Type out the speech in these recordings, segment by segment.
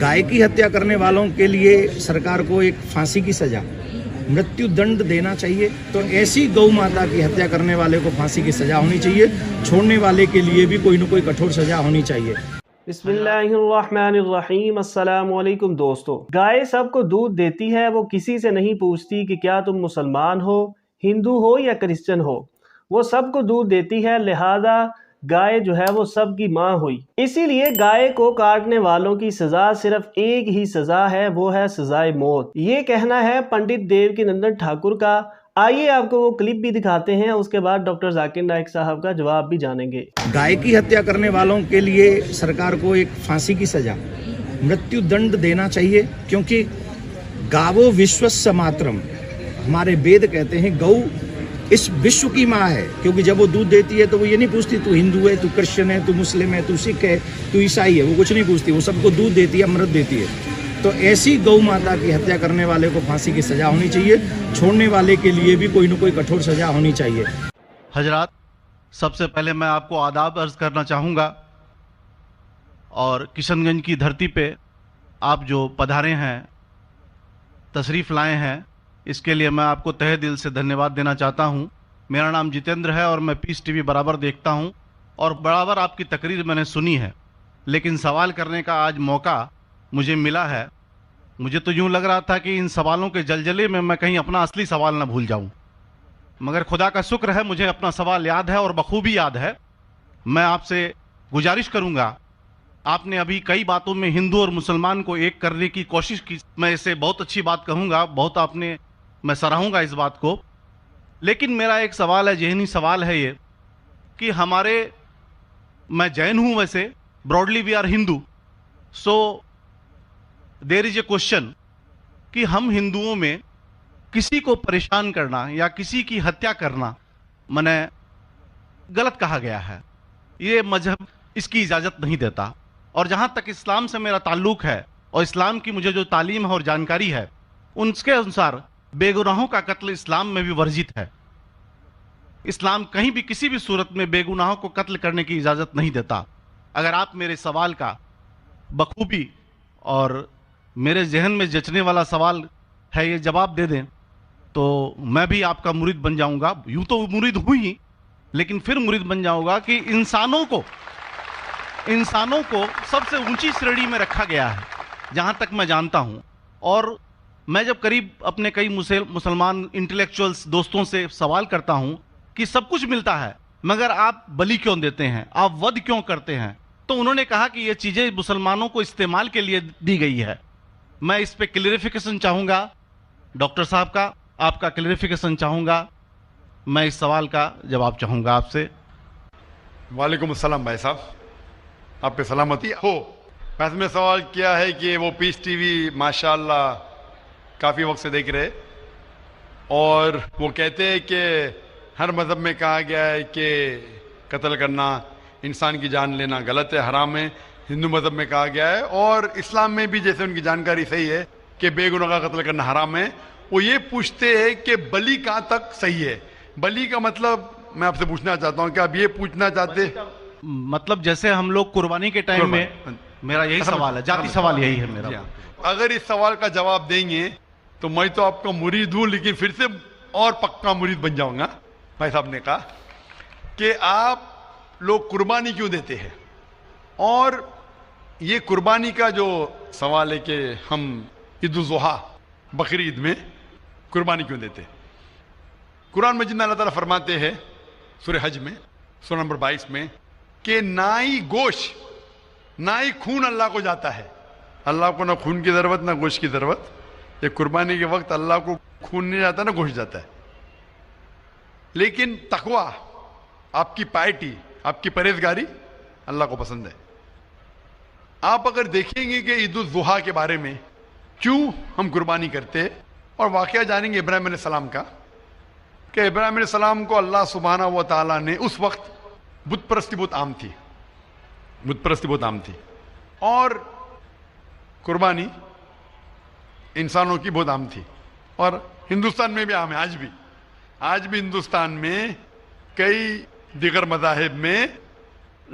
गाय की हत्या करने वालों के लिए सरकार को एक फांसी की सजा, मृत्यु दंड देना चाहिए। तो ऐसी गौ माता की हत्या करने वाले को फांसी की सजा होनी चाहिए, छोड़ने वाले के लिए भी कोई न कोई कठोर सजा होनी चाहिए। बिस्मिल्लाहिर्रहमानिर्रहीम। अस्सलाम वालेकुम दोस्तों। गाय सबको दूध देती है, वो किसी से नहीं पूछती कि क्या तुम मुसलमान हो, हिंदू हो या क्रिश्चियन हो, वो सबको दूध देती है। लिहाजा गाय जो है वो सबकी माँ हुई। इसीलिए गाय को काटने वालों की सजा सिर्फ एक ही सजा है, वो है सजाए मौत। ये कहना है पंडित देवकीनंदन ठाकुर का। आइए आपको वो क्लिप भी दिखाते हैं, उसके बाद डॉक्टर जाकिर नाइक साहब का जवाब भी जानेंगे। गाय की हत्या करने वालों के लिए सरकार को एक फांसी की सजा, मृत्यु दंड देना चाहिए, क्योंकि गावो विश्वस्य मातरम, हमारे वेद कहते हैं गौ इस विश्व की माँ है। क्योंकि जब वो दूध देती है तो वो ये नहीं पूछती तू हिंदू है, तू क्रिश्चियन है, तू मुस्लिम है, तू सिख है, तू ईसाई है, वो कुछ नहीं पूछती, वो सबको दूध देती है, अमृत देती है। तो ऐसी गौ माता की हत्या करने वाले को फांसी की सजा होनी चाहिए, छोड़ने वाले के लिए भी कोई न कोई कठोर सजा होनी चाहिए। हजरात, सबसे पहले मैं आपको आदाब अर्ज करना चाहूँगा, और किशनगंज की धरती पे आप जो पधारे हैं, तशरीफ़ लाए हैं, इसके लिए मैं आपको तहे दिल से धन्यवाद देना चाहता हूं। मेरा नाम जितेंद्र है और मैं पीस टीवी बराबर देखता हूं और बराबर आपकी तकरीर मैंने सुनी है, लेकिन सवाल करने का आज मौका मुझे मिला है। मुझे तो यूं लग रहा था कि इन सवालों के जलजले में मैं कहीं अपना असली सवाल ना भूल जाऊं, मगर खुदा का शुक्र है मुझे अपना सवाल याद है और बखूबी याद है। मैं आपसे गुजारिश करूंगा, आपने अभी कई बातों में हिंदू और मुसलमान को एक करने की कोशिश की, मैं इसे बहुत अच्छी बात कहूँगा, बहुत आपने, मैं सराहूँगा इस बात को। लेकिन मेरा एक सवाल है, ज़हनी सवाल है ये कि हमारे, मैं जैन हूँ वैसे, broadly we are Hindu, so there is a question कि हम हिंदुओं में किसी को परेशान करना या किसी की हत्या करना मने गलत कहा गया है। ये मजहब इसकी इजाज़त नहीं देता, और जहाँ तक इस्लाम से मेरा ताल्लुक़ है और इस्लाम की मुझे जो तालीम है और जानकारी है, उनके अनुसार बेगुनाहों का कत्ल इस्लाम में भी वर्जित है। इस्लाम कहीं भी किसी भी सूरत में बेगुनाहों को कत्ल करने की इजाज़त नहीं देता। अगर आप मेरे सवाल का बखूबी और मेरे जहन में जचने वाला सवाल है ये जवाब दे दें तो मैं भी आपका मुरीद बन जाऊंगा। यूं तो मुरीद हूं ही, लेकिन फिर मुरीद बन जाऊंगा कि इंसानों को सबसे ऊंची श्रेणी में रखा गया है जहां तक मैं जानता हूं। और मैं जब करीब अपने कई मुसलमान इंटेलेक्चुअल्स दोस्तों से सवाल करता हूं कि सब कुछ मिलता है मगर आप बलि क्यों देते हैं, आप वध क्यों करते हैं, तो उन्होंने कहा कि ये चीजें मुसलमानों को इस्तेमाल के लिए दी गई है। मैं इस पे क्लियरिफिकेशन चाहूंगा डॉक्टर साहब का, आपका क्लियरिफिकेशन चाहूंगा। मैं इस सवाल का जवाब चाहूंगा आपसे। वालेकुम अस्सलाम भाई साहब, आप पे सलामती हो। वैसे में सवाल किया है कि वो पीस टीवी माशाल्लाह काफ़ी वक्त से देख रहे, और वो कहते हैं कि हर मज़हब में कहा गया है कि कत्ल करना, इंसान की जान लेना गलत है, हराम है। हिंदू मज़हब में कहा गया है और इस्लाम में भी, जैसे उनकी जानकारी सही है, कि बेगुनाह का कत्ल करना हराम है। वो ये पूछते हैं कि बलि कहाँ तक सही है। बलि का मतलब मैं आपसे पूछना चाहता हूँ, क्या आप ये पूछना चाहते, मतलब जैसे हम लोग कुर्बानी के टाइम में, मेरा यही सवाल है, जाती सवाल यही है मेरा। अगर इस सवाल का जवाब देंगे तो मैं तो आपका मुरीद हूं, लेकिन फिर से और पक्का मुरीद बन जाऊंगा। भाई साहब ने कहा कि आप लोग कुर्बानी क्यों देते हैं, और ये कुर्बानी का जो सवाल है कि हम ईद उल ज़ुहा, बकरी ईद में कुर्बानी क्यों देते हैं। कुरान मजीद में अल्लाह ताला फरमाते हैं सूरह हज में, सूरह नंबर 22 में, कि ना ही गोश्त ना ही खून अल्लाह को जाता है। अल्लाह को ना खून की ज़रूरत ना गोश्त की ज़रूरत। ये कुर्बानी के वक्त अल्लाह को खून नहीं जाता ना गोश्त जाता है। लेकिन तकवा, आपकी पायटी, आपकी परहेजगारी अल्लाह को पसंद है। आप अगर देखेंगे कि ईद उल ज़ुहा के बारे में क्यों हम कुर्बानी करते हैं, और वाक़या जानेंगे इब्राहिम अलैहिस्सलाम का, कि इब्राहिम अलैहिस्सलाम को अल्लाह सुब्हानहू व तआला ने, उस वक्त बुत परस्ती बहुत आम थी, बुत परस्ती बहुत आम थी, और कुर्बानी इंसानों की बहुत आम थी, और हिंदुस्तान में भी आम है। आज भी हिंदुस्तान में कई दिगर मज़ाहिब में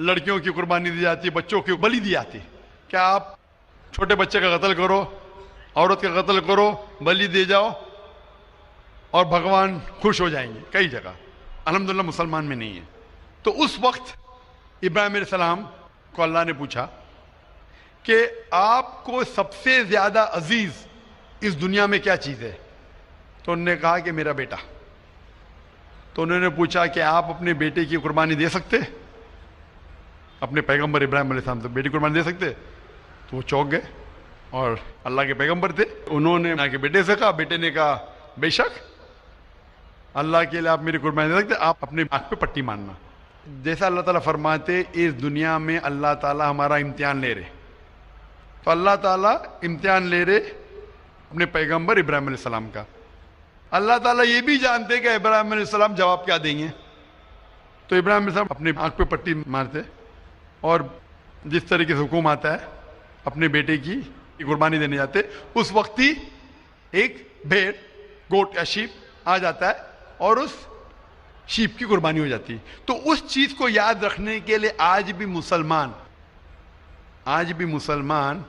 लड़कियों की कुर्बानी दी जाती है, बच्चों की बलि दी जाती है। क्या आप چھوٹے بچے کا قتل کرو, عورت کا قتل کرو, بلی دے جاؤ اور بھگوان خوش ہو جائیں گے. کئی جگہ الحمدللہ مسلمان میں نہیں ہے. تو اس وقت ابراہیم علیہ السلام کو اللہ نے پوچھا کہ آپ کو سب سے زیادہ عزیز اس دنیا میں کیا چیز ہے؟ تو انہوں نے کہا کہ میرا بیٹا. تو انہوں نے پوچھا کہ آپ اپنے بیٹے کی قربانی دے سکتے؟ اپنے پیغمبر ابراہیم علیہ السلام سے بیٹی قربانی دے سکتے؟ تو وہ چونک گئے, اور اللہ کے پیغمبر تھے. انہوں نے کے بیٹے سے کہا, بیٹے نے کہا بے شک اللہ کے لیے آپ میری قربانی دے سکتے, آپ اپنے آنکھ پہ پٹی ماننا. جیسا اللہ تعالیٰ فرماتے اس دنیا میں اللہ تعالیٰ ہمارا امتحان لے رہے, تو اللہ تعالیٰ امتحان لے رہے اپنے پیغمبر ابراہیم علیہ السلام کا. اللہ تعالیٰ یہ بھی جانتے کہ ابراہیم علیہ السلام جواب کیا دیں گے. تو ابراہیم علیہ السلام اپنے آنکھ پہ پٹی مارتے, اور جس طریقے سے حکم آتا ہے اپنے بیٹے کی قربانی دینے جاتے, اس وقت ہی ایک بھیڑ, گوٹ یا شیپ آ جاتا ہے اور اس شیپ کی قربانی ہو جاتی. تو اس چیز کو یاد رکھنے کے لیے آج بھی مسلمان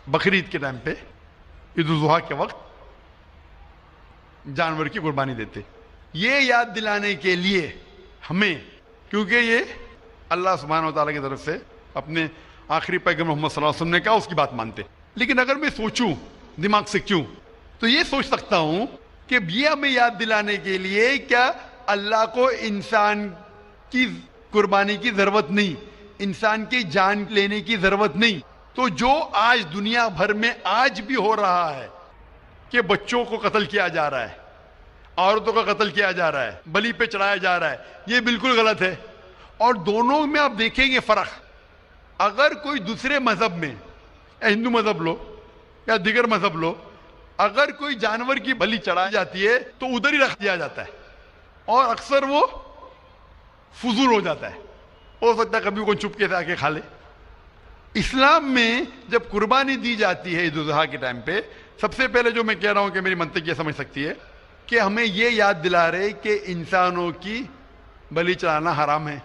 بقرعید کے ٹائم پہ, عید الاضحیٰ کے وقت جانور کی قربانی دیتے. یہ یاد دلانے کے لیے ہمیں, کیونکہ یہ اللہ سبحانہ و تعالیٰ کی طرف سے اپنے آخری پیغمبر محمد صلی اللہ علیہ وسلم نے کہا, اس کی بات مانتے. لیکن اگر میں سوچوں دماغ سے کیوں, تو یہ سوچ سکتا ہوں کہ یہ ہمیں یاد دلانے کے لیے کیا اللہ کو انسان کی قربانی کی ضرورت نہیں, انسان کی جان لینے کی ضرورت نہیں. تو جو آج دنیا بھر میں آج بھی ہو رہا ہے کہ بچوں کو قتل کیا جا رہا ہے, عورتوں کا قتل کیا جا رہا ہے, بلی پہ چڑھایا جا رہا ہے, یہ بالکل غلط ہے. اور دونوں میں آپ دیکھیں گے فرق. اگر کوئی دوسرے مذہب میں, یا ہندو مذہب لو یا دیگر مذہب لو, اگر کوئی جانور کی بلی چڑھائی جاتی ہے تو ادھر ہی رکھ دیا جاتا ہے, اور اکثر وہ فضول ہو جاتا ہے. ہو سکتا ہے کبھی کوئی چپکے سے آ کے کھا لے. اسلام میں جب قربانی دی جاتی ہے عید الاضحیٰ کے ٹائم پہ, سب سے پہلے جو میں کہہ رہا ہوں کہ میری منطق یہ سمجھ سکتی ہے کہ ہمیں یہ یاد دلا رہے کہ انسانوں کی بلی چڑھانا حرام ہے.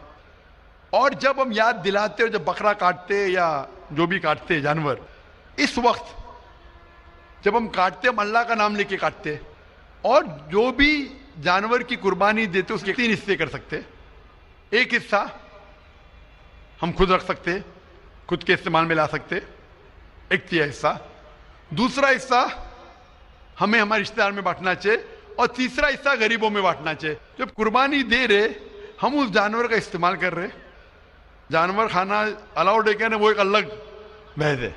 اور جب ہم یاد دلاتے, اور جب بکرا کاٹتے یا جو بھی کاٹتے جانور, اس وقت جب ہم کاٹتے ہم اللہ کا نام لے کے کاٹتے, اور جو بھی جانور کی قربانی دیتے اس کے 3 حصے کر سکتے. ایک حصہ ہم خود رکھ سکتے, خود کے استعمال میں لا سکتے, 1/3 حصہ. دوسرا حصہ ہمیں ہمارے رشتہ دار میں بانٹنا چاہیے, اور تیسرا حصہ غریبوں میں بانٹنا چاہیے. جب قربانی دے رہے ہم اس جانور کا استعمال کر رہے, جانور کھانا الاؤڈ ہے کہ نہیں وہ ایک الگ بحث ہے,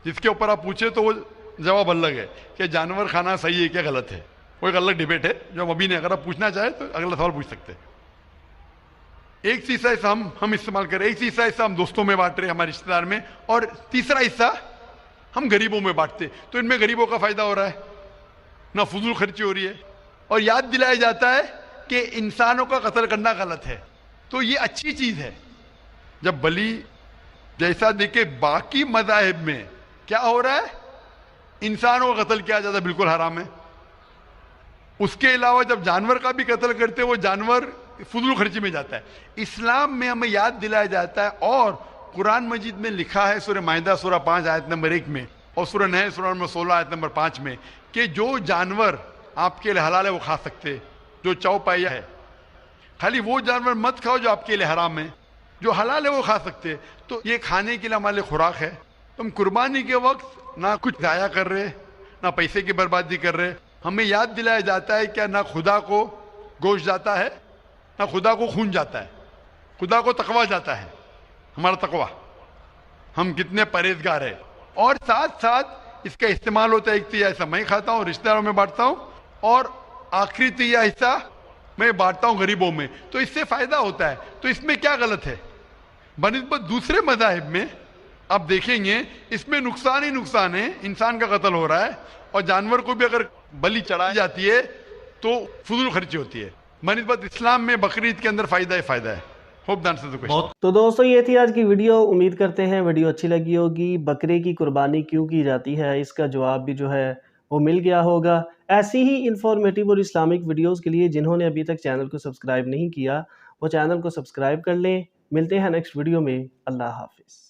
جس کے اوپر آپ پوچھے تو وہ جواب الگ ہے کہ جانور کھانا صحیح ہے کیا غلط ہے, وہ ایک الگ ڈیبیٹ ہے جو ہم ابھی نہیں. اگر آپ پوچھنا چاہیں تو اگلا سوال پوچھ سکتے. ایک تیسرا حصہ ہم استعمال کر رہے, ایک تیسرا حصہ ہم دوستوں میں بانٹ رہے ہمارے رشتہ دار میں, اور تیسرا حصہ ہم غریبوں میں بانٹتے. تو ان میں غریبوں کا فائدہ ہو رہا ہے, نہ فضول خرچی ہو رہی ہے, اور یاد دلایا جاتا ہے کہ انسانوں کا قتل کرنا غلط ہے. تو یہ اچھی چیز ہے. جب بلی جیسا دیکھے باقی مذاہب میں کیا ہو رہا ہے, انسانوں کا قتل کیا جاتا ہے بالکل حرام ہے. اس کے علاوہ جب جانور کا بھی قتل کرتے وہ جانور فضول خرچی میں جاتا ہے. اسلام میں ہمیں یاد دلایا جاتا ہے, اور قرآن مجید میں لکھا ہے سورہ مائدہ سورہ 5 آیت نمبر 1 میں, اور سورہ نحل سورہ نمبر 16 آیت نمبر 5 میں, کہ جو جانور آپ کے لیے حلال ہے وہ کھا سکتے, جو چوپائیا ہے. خالی وہ جانور مت کھاؤ جو آپ کے لیے حرام ہے, جو حلال ہے وہ کھا سکتے. تو یہ کھانے کے لیے ہمارے لیے خوراک ہے. تم قربانی کے وقت نہ کچھ ضائع کر رہے, نہ پیسے کی بربادی کر رہے. ہمیں یاد دلایا جاتا ہے کہ نہ خدا کو گوشت جاتا ہے, نہ خدا کو خون جاتا ہے, خدا کو تقویٰ جاتا ہے. ہمارا تقویٰ, ہم کتنے پرہیزگار ہیں. اور ساتھ ساتھ اس کا استعمال ہوتا ہے, 1/3 حصہ میں کھاتا ہوں, رشتہ داروں میں بانٹتا ہوں, اور آخری 1/3 حصہ میں بانٹتا ہوں غریبوں میں. تو اس سے فائدہ ہوتا ہے. تو اس میں کیا غلط ہے؟ بنسبت دوسرے مذاہب میں آپ دیکھیں گے اس میں نقصان ہی نقصان ہے. انسان کا قتل ہو رہا ہے, اور جانور کو بھی اگر بلی چڑھائی جاتی ہے تو فضول خرچی ہوتی ہے. بنسبت اسلام میں بقرعید کے اندر فائدہ ہی فائدہ ہے. ہوپ ڈانس تو دوستو یہ تھی آج کی ویڈیو. امید کرتے ہیں ویڈیو اچھی لگی ہوگی. بکرے کی قربانی کیوں کی جاتی ہے اس کا جواب بھی جو ہے وہ مل گیا ہوگا. ایسی ہی انفارمیٹیو اور اسلامک ویڈیوز کے لیے جنہوں نے ابھی تک چینل کو سبسکرائب نہیں کیا وہ چینل کو سبسکرائب کر لیں. ملتے ہیں نیکسٹ ویڈیو میں. اللہ حافظ.